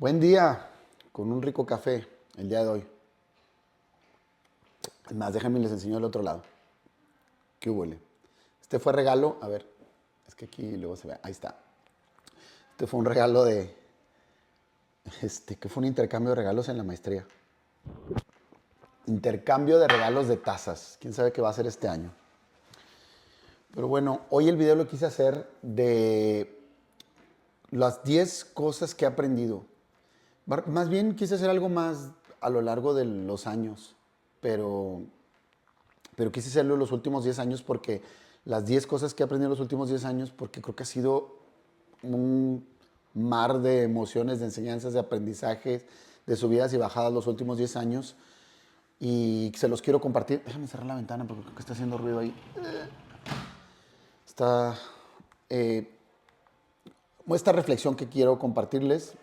Buen día, con un rico café el día de hoy. Es más, déjenme les enseño el otro lado. ¿Qué huele? Este fue regalo, a ver, es que aquí luego se ve, ahí está. Este fue un regalo que fue un intercambio de regalos en la maestría. Intercambio de regalos de tazas. ¿Quién sabe qué va a hacer este año? Pero bueno, hoy el video lo quise hacer de las 10 cosas que he aprendido. Más bien quise hacer algo más a lo largo de los años, pero quise hacerlo en los últimos 10 años porque las 10 cosas que he aprendido en los últimos 10 años, porque creo que ha sido un mar de emociones, de enseñanzas, de aprendizajes, de subidas y bajadas los últimos 10 años y se los quiero compartir. Déjame cerrar la ventana porque creo que está haciendo ruido ahí. Está eh, esta reflexión que quiero compartirles.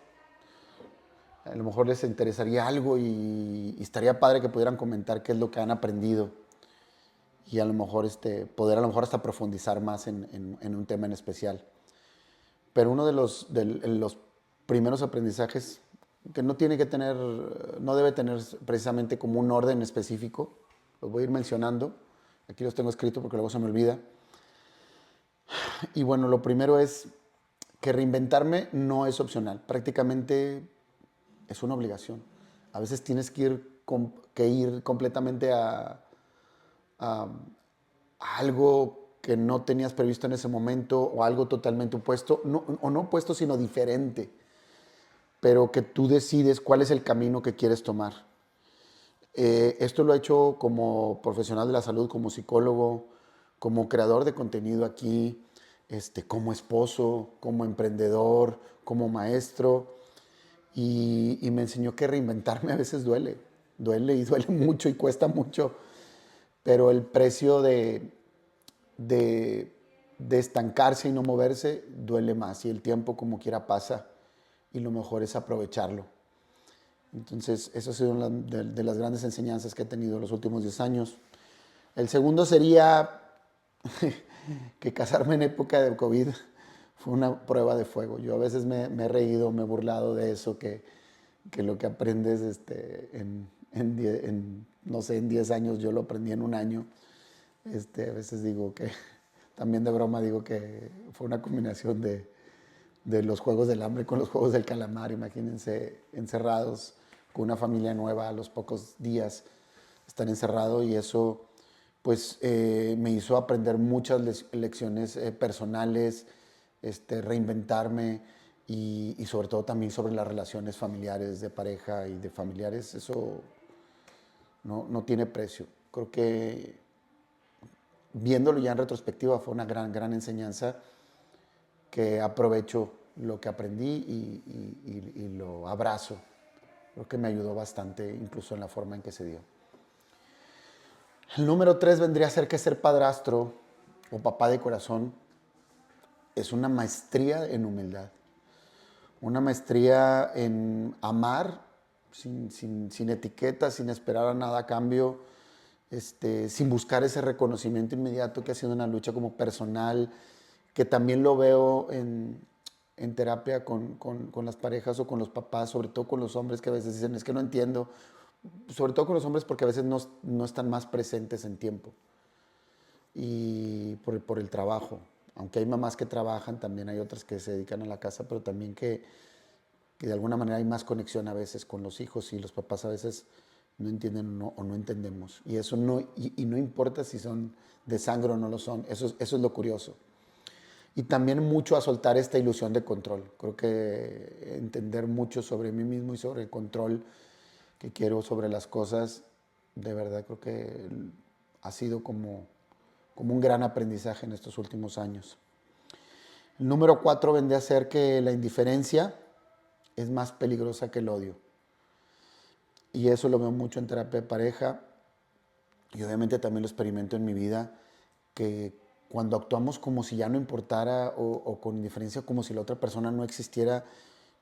A lo mejor les interesaría algo y estaría padre que pudieran comentar qué es lo que han aprendido y a lo mejor poder a lo mejor hasta profundizar más en un tema en especial. Pero uno de los primeros aprendizajes que no tiene que tener, no debe tener precisamente como un orden específico, los voy a ir mencionando, aquí los tengo escritos porque luego se me olvida. Y bueno, lo primero es que reinventarme no es opcional, prácticamente es una obligación. A veces tienes que ir completamente a algo que no tenías previsto en ese momento o algo totalmente opuesto, o no opuesto, sino diferente, pero que tú decides cuál es el camino que quieres tomar. Esto lo he hecho como profesional de la salud, como psicólogo, como creador de contenido aquí, como esposo, como emprendedor, como maestro, y me enseñó que reinventarme a veces duele y duele mucho y cuesta mucho, pero el precio de, de estancarse y no moverse duele más y el tiempo como quiera pasa y lo mejor es aprovecharlo. Entonces, eso ha sido una de las grandes enseñanzas que he tenido en los últimos 10 años. El segundo sería que casarme en época de COVID fue una prueba de fuego. Yo a veces me he reído, me he burlado de eso, que lo que aprendes no sé, en 10 años, yo lo aprendí en un año. A veces digo que, también de broma digo que fue una combinación de los Juegos del Hambre con los Juegos del Calamar. Imagínense encerrados con una familia nueva a los pocos días, estar encerrado y eso pues me hizo aprender muchas lecciones personales, reinventarme y sobre todo también sobre las relaciones familiares, de pareja y de familiares. Eso no tiene precio. Creo que viéndolo ya en retrospectiva fue una gran enseñanza que aprovecho lo que aprendí y lo abrazo. Creo que me ayudó bastante, incluso en la forma en que se dio. El número 3 vendría a ser que ser padrastro o papá de corazón es una maestría en humildad. Una maestría en amar sin etiquetas, sin esperar a nada a cambio, sin buscar ese reconocimiento inmediato, que ha sido una lucha como personal, que también lo veo en terapia con las parejas o con los papás, sobre todo con los hombres que a veces dicen, es que no entiendo, sobre todo con los hombres porque a veces no están más presentes en tiempo y por el trabajo. Aunque hay mamás que trabajan, también hay otras que se dedican a la casa, pero también que de alguna manera hay más conexión a veces con los hijos y los papás a veces no entienden o no entendemos. Y eso y no importa si son de sangre o no lo son, eso es lo curioso. Y también mucho a soltar esta ilusión de control. Creo que entender mucho sobre mí mismo y sobre el control que quiero sobre las cosas, de verdad creo que ha sido como un gran aprendizaje en estos últimos años. El número 4 vendría a ser que la indiferencia es más peligrosa que el odio. Y eso lo veo mucho en terapia de pareja y obviamente también lo experimento en mi vida, que cuando actuamos como si ya no importara o con indiferencia como si la otra persona no existiera,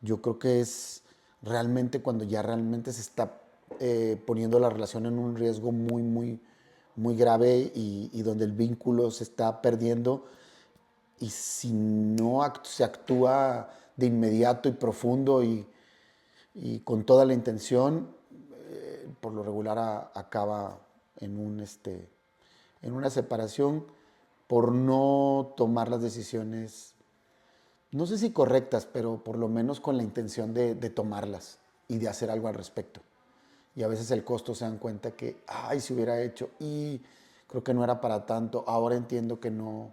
yo creo que es realmente cuando ya realmente se está poniendo la relación en un riesgo muy grave y donde el vínculo se está perdiendo y si no se actúa de inmediato y profundo y y con toda la intención, por lo regular acaba en en una separación por no tomar las decisiones, no sé si correctas, pero por lo menos con la intención de tomarlas y de hacer algo al respecto. Y a veces el costo se dan cuenta que, ay, si hubiera hecho, y creo que no era para tanto, ahora entiendo que no,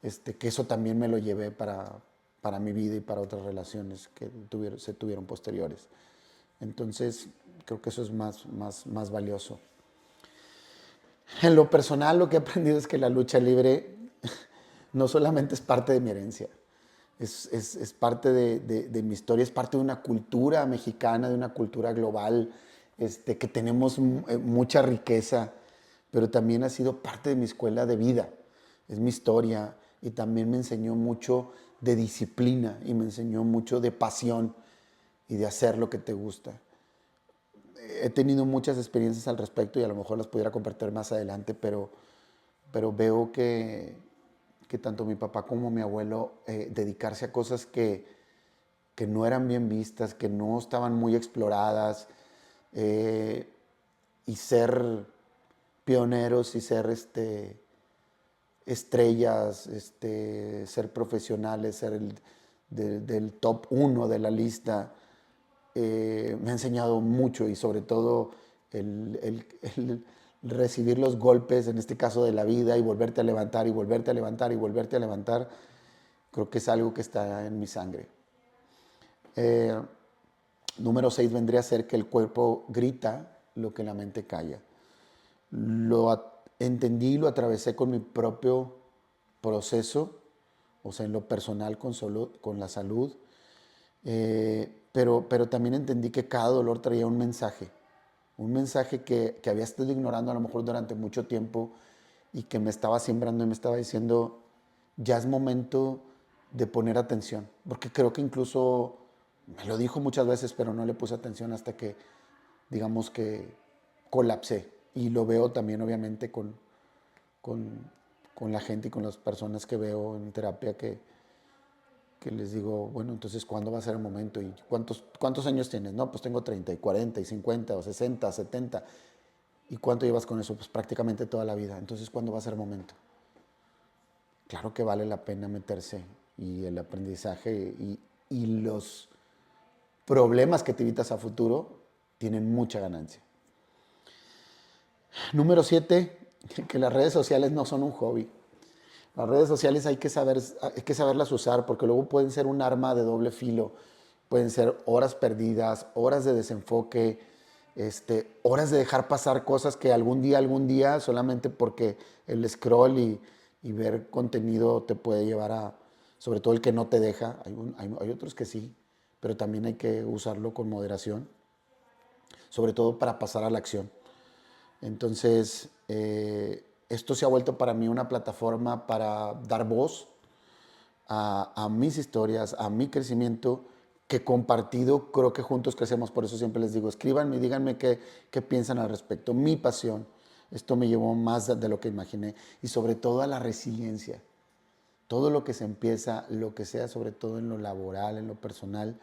que eso también me lo llevé para mi vida y para otras relaciones que se tuvieron posteriores. Entonces, creo que eso es más valioso. En lo personal, lo que he aprendido es que la lucha libre no solamente es parte de mi herencia, es parte de mi historia, es parte de una cultura mexicana, de una cultura global, que tenemos mucha riqueza, pero también ha sido parte de mi escuela de vida, es mi historia y también me enseñó mucho de disciplina y me enseñó mucho de pasión y de hacer lo que te gusta. He tenido muchas experiencias al respecto y a lo mejor las pudiera compartir más adelante, pero veo que tanto mi papá como mi abuelo dedicarse a cosas que no eran bien vistas, que no estaban muy exploradas, eh, y ser pioneros y ser estrellas, ser profesionales, ser del top uno de la lista, me ha enseñado mucho y sobre todo el recibir los golpes, en este caso de la vida, y volverte a levantar y volverte a levantar y volverte a levantar, creo que es algo que está en mi sangre. Eh, Número 6 vendría a ser que el cuerpo grita lo que la mente calla. Entendí y lo atravesé con mi propio proceso, o sea, en lo personal con la salud, pero también entendí que cada dolor traía un mensaje que había estado ignorando a lo mejor durante mucho tiempo y que me estaba sembrando y me estaba diciendo, ya es momento de poner atención, porque creo que incluso me lo dijo muchas veces, pero no le puse atención hasta que, digamos que colapsé. Y lo veo también obviamente con, con la gente y con las personas que veo en terapia que les digo, bueno, entonces, ¿cuándo va a ser el momento? ¿Y cuántos años tienes? No, pues tengo 30 y 40 y 50 o 60, 70. ¿Y cuánto llevas con eso? Pues prácticamente toda la vida. Entonces, ¿cuándo va a ser el momento? Claro que vale la pena meterse y el aprendizaje y los problemas que te evitas a futuro tienen mucha ganancia. Número 7, que las redes sociales no son un hobby. Las redes sociales hay que saberlas usar porque luego pueden ser un arma de doble filo. Pueden ser horas perdidas, horas de desenfoque, horas de dejar pasar cosas que algún día, solamente porque el scroll y ver contenido te puede llevar a, sobre todo el que no te deja. Hay otros que sí, pero también hay que usarlo con moderación, sobre todo para pasar a la acción. Entonces, esto se ha vuelto para mí una plataforma para dar voz a mis historias, a mi crecimiento, que compartido creo que juntos crecemos. Por eso siempre les digo, escríbanme, díganme qué piensan al respecto. Mi pasión, esto me llevó más de lo que imaginé y sobre todo a la resiliencia. Todo lo que se empieza, lo que sea, sobre todo en lo laboral, en lo personal,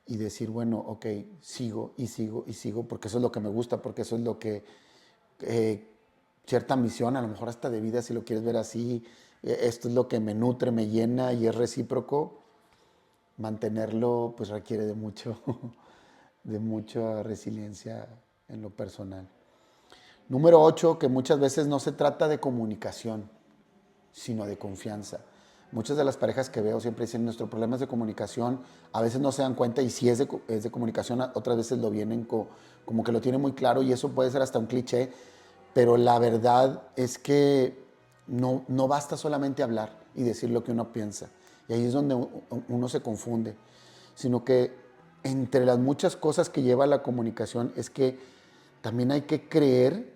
y decir, bueno, ok, sigo y sigo y sigo, porque eso es lo que me gusta, porque eso es lo que eh, cierta misión, a lo mejor hasta de vida, si lo quieres ver así, esto es lo que me nutre, me llena y es recíproco, mantenerlo pues requiere de mucho, de mucha resiliencia en lo personal. Número 8, que muchas veces no se trata de comunicación, sino de confianza. Muchas de las parejas que veo siempre dicen, nuestro problema es de comunicación, a veces no se dan cuenta y si es de comunicación, otras veces lo vienen como que lo tienen muy claro y eso puede ser hasta un cliché, pero la verdad es que no basta solamente hablar y decir lo que uno piensa. Y ahí es donde uno se confunde, sino que entre las muchas cosas que lleva la comunicación es que también hay que creer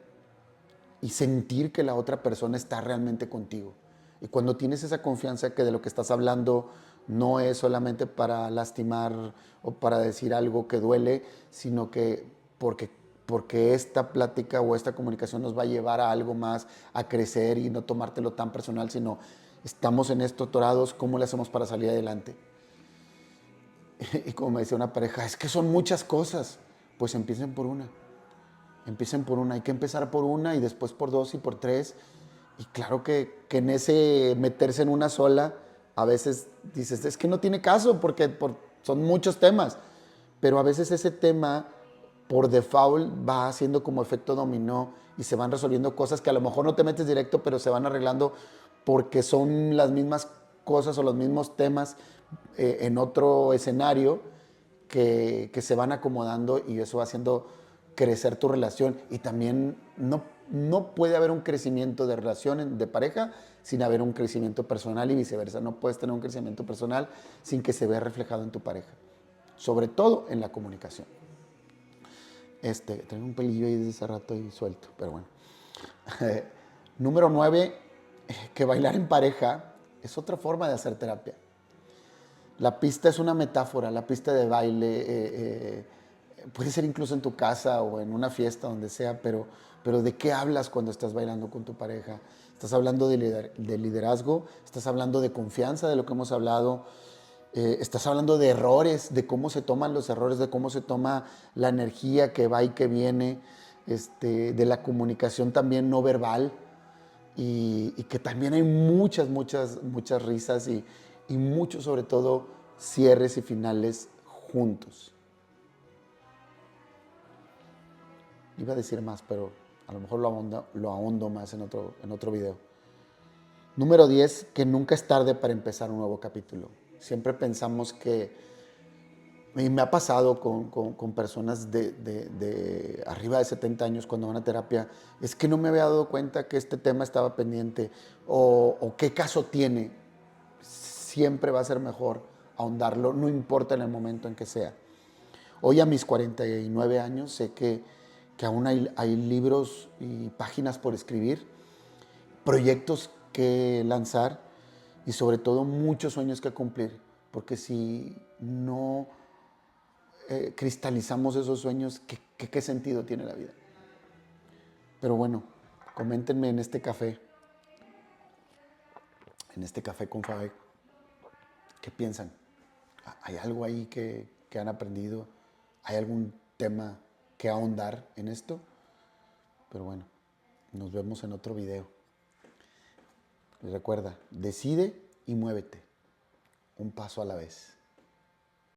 y sentir que la otra persona está realmente contigo. Y cuando tienes esa confianza que de lo que estás hablando no es solamente para lastimar o para decir algo que duele, sino que porque esta plática o esta comunicación nos va a llevar a algo más, a crecer y no tomártelo tan personal, sino estamos en esto atorados, ¿cómo le hacemos para salir adelante? Y como me decía una pareja, es que son muchas cosas. Pues empiecen por una. Empiecen por una. Hay que empezar por una y después por dos y por tres. Y claro que en ese meterse en una sola, a veces dices, es que no tiene caso porque son muchos temas. Pero a veces ese tema, por default, va haciendo como efecto dominó y se van resolviendo cosas que a lo mejor no te metes directo, pero se van arreglando porque son las mismas cosas o los mismos temas en otro escenario que se van acomodando y eso va haciendo crecer tu relación. Y también no puede haber un crecimiento de relación de pareja sin haber un crecimiento personal y viceversa. No puedes tener un crecimiento personal sin que se vea reflejado en tu pareja. Sobre todo en la comunicación. Tengo un pelillo ahí desde hace rato y suelto, pero bueno. Número 9, que bailar en pareja es otra forma de hacer terapia. La pista es una metáfora, la pista de baile puede ser incluso en tu casa o en una fiesta, donde sea, pero ¿de qué hablas cuando estás bailando con tu pareja? Estás hablando de liderazgo, estás hablando de confianza, de lo que hemos hablado, estás hablando de errores, de cómo se toman los errores, de cómo se toma la energía que va y que viene, de la comunicación también no verbal y que también hay muchas risas y muchos, sobre todo, cierres y finales juntos. Iba a decir más, pero a lo mejor lo ahondo más en otro video. Número 10, que nunca es tarde para empezar un nuevo capítulo. Siempre pensamos que, y me ha pasado con personas de arriba de 70 años cuando van a terapia, es que no me había dado cuenta que este tema estaba pendiente o qué caso tiene. Siempre va a ser mejor ahondarlo, no importa en el momento en que sea. Hoy a mis 49 años sé que aún hay libros y páginas por escribir, proyectos que lanzar y sobre todo muchos sueños que cumplir, porque si no cristalizamos esos sueños, ¿qué sentido tiene la vida? Pero bueno, coméntenme en este café con Fabe, ¿qué piensan? ¿Hay algo ahí que han aprendido? ¿Hay algún tema que ahondar en esto? Pero bueno, nos vemos en otro video. Recuerda, decide y muévete, un paso a la vez.